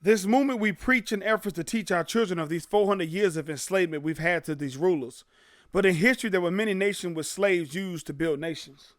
This movement we preach in efforts to teach our children of these 400 years of enslavement we've had to these rulers. But in history, there were many nations with slaves used to build nations.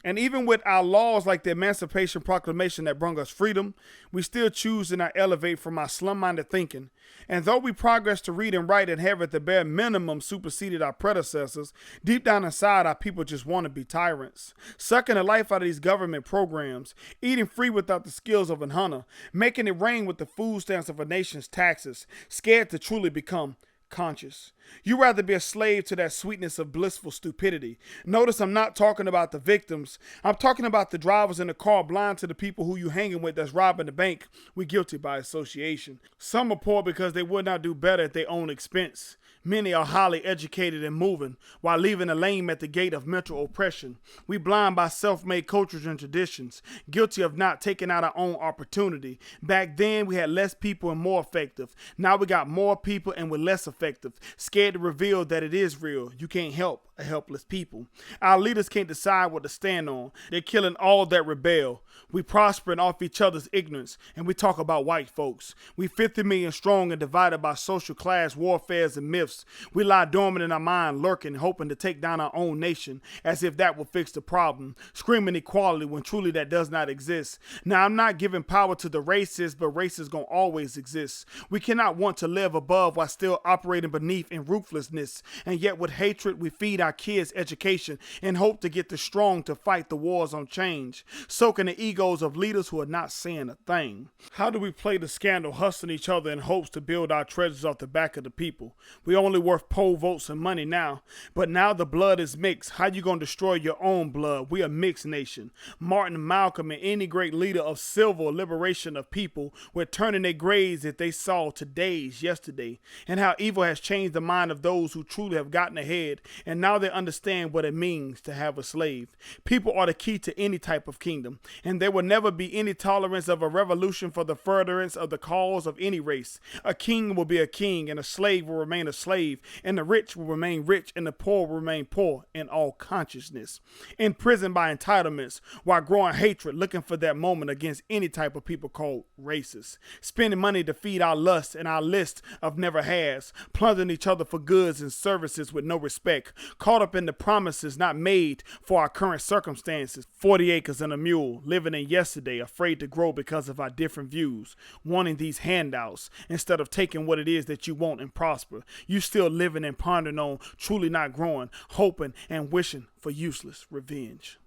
And even with our laws like the Emancipation Proclamation that brought us freedom, we still choose to not elevate from our slum-minded thinking. And though we progress to read and write and have at the bare minimum superseded our predecessors, deep down inside our people just want to be tyrants. Sucking the life out of these government programs, eating free without the skills of an hunter, making it rain with the food stamps of a nation's taxes, scared to truly become conscious. You rather be a slave to that sweetness of blissful stupidity. Notice I'm not talking about the victims. I'm talking about the drivers in the car blind to the people who you hanging with that's robbing the bank. We guilty by association. Some are poor because they would not do better at their own expense. Many are highly educated and moving, while leaving the lame at the gate of mental oppression. We blind by self-made cultures and traditions, guilty of not taking out our own opportunity. Back then, we had less people and more effective. Now we got more people and we're less effective. Scared to reveal that it is real. You can't help a helpless people. Our leaders can't decide what to stand on. They're killing all that rebel. We prospering off each other's ignorance, and we talk about white folks. We 50 million strong and divided by social class warfares and myths. We lie dormant in our mind, lurking, hoping to take down our own nation, as if that will fix the problem. Screaming equality when truly that does not exist. Now, I'm not giving power to the racists, but racists gonna always exist. We cannot want to live above while still operating beneath in ruthlessness, and yet with hatred we feed our kids education and hope to get the strong to fight the wars on change, soaking the egos of leaders who are not saying a thing. How do we play the scandal, hustling each other in hopes to build our treasures off the back of the people? We only worth poll votes and money now, but now the blood is mixed. How you gonna destroy your own blood? We a mixed nation. Martin, Malcolm, and any great leader of civil liberation of people were turning their graves if they saw today's yesterday, and how evil has changed the mind of those who truly have gotten ahead, and now they understand what it means to have a slave. People are the key to any type of kingdom, and there will never be any tolerance of a revolution for the furtherance of the cause of any race. A king will be a king, and a slave will remain a slave, and the rich will remain rich, and the poor will remain poor in all consciousness. Imprisoned by entitlements, while growing hatred, looking for that moment against any type of people called racist. Spending money to feed our lust and our list of never has, plundering each other for goods and services with no respect, caught up in the promises not made for our current circumstances. 40 acres and a mule, living in yesterday, afraid to grow because of our different views, wanting these handouts instead of taking what it is that you want and prosper. You still living and pondering on, truly not growing, hoping and wishing for useless revenge.